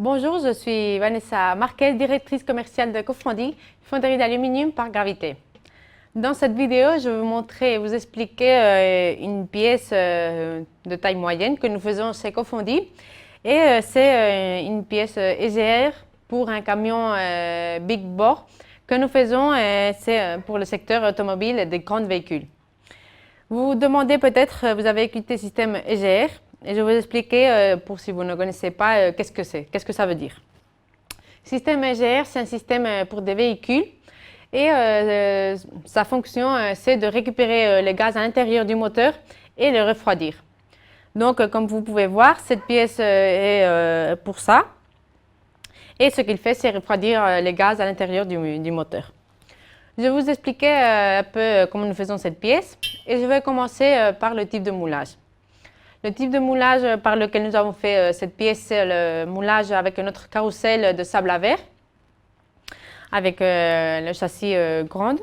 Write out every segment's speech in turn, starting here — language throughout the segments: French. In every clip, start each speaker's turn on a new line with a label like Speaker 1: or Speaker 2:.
Speaker 1: Bonjour, je suis Vanessa Marquez, directrice commerciale de Cofondi, fonderie d'aluminium par gravité. Dans cette vidéo, je vais vous montrer et vous expliquer une pièce de taille moyenne que nous faisons chez Cofondi. Et c'est une pièce EGR pour un camion Big Bore que nous faisons, c'est pour le secteur automobile et des grands véhicules. Vous vous demandez peut-être, vous avez écouté le système EGR. Et je vais vous expliquer, pour si vous ne connaissez pas, qu'est-ce que c'est, qu'est-ce que ça veut dire. Système EGR, c'est un système pour des véhicules et sa fonction, c'est de récupérer le gaz à l'intérieur du moteur et le refroidir. Donc, comme vous pouvez voir, cette pièce est pour ça. Et ce qu'il fait, c'est refroidir le gaz à l'intérieur du moteur. Je vais vous expliquer un peu comment nous faisons cette pièce et je vais commencer par le type de moulage. Le type de moulage par lequel nous avons fait cette pièce, c'est le moulage avec notre carrousel de sable à verre, avec le châssis grande.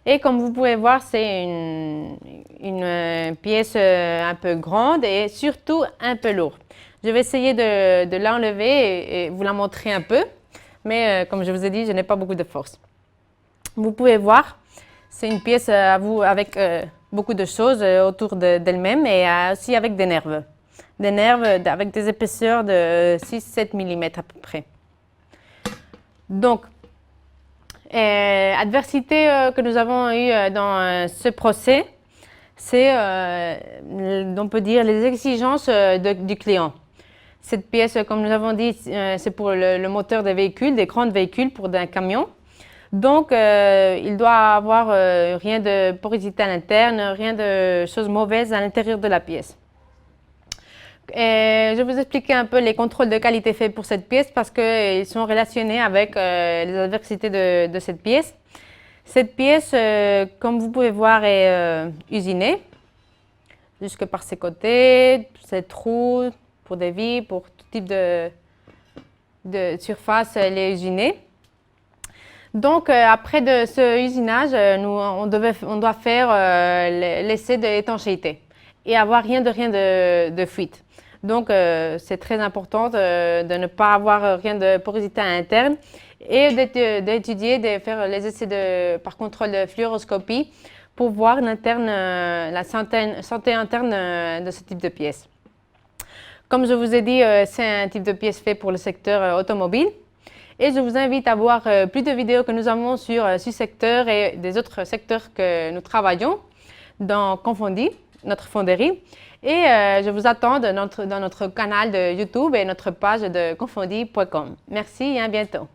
Speaker 1: Et comme vous pouvez voir, c'est une pièce un peu grande et surtout un peu lourde. Je vais essayer de l'enlever et vous la montrer un peu, mais comme je vous ai dit, je n'ai pas beaucoup de force. Vous pouvez voir, c'est une pièce à vous avec beaucoup de choses autour d'elle-même et aussi avec des nerfs. Des nerfs avec des épaisseurs de 6-7 mm à peu près. Donc, adversité que nous avons eue dans ce procès, c'est, on peut dire, les exigences du client. Cette pièce, comme nous avons dit, c'est pour le moteur des véhicules, des grands véhicules pour un camion. Donc, il doit avoir rien de porosité à l'interne, rien de choses mauvaises à l'intérieur de la pièce. Et je vais vous expliquer un peu les contrôles de qualité faits pour cette pièce parce qu'ils sont relationnés avec les adversités de cette pièce. Cette pièce, comme vous pouvez voir, est usinée jusque par ses côtés, ses trous pour des vis, pour tout type de surface, elle est usinée. Donc, après de ce usinage, on doit faire l'essai d'étanchéité et avoir rien de fuite. Donc, c'est très important de ne pas avoir rien de porosité à l'interne et d'étudier, de faire les essais par contrôle de fluoroscopie pour voir la santé interne de ce type de pièce. Comme je vous ai dit, c'est un type de pièce fait pour le secteur automobile. Et je vous invite à voir plus de vidéos que nous avons sur ce secteur et des autres secteurs que nous travaillons dans Cofondi, notre fonderie. Et je vous attends dans notre canal de YouTube et notre page de cofondi.com. Merci et à bientôt.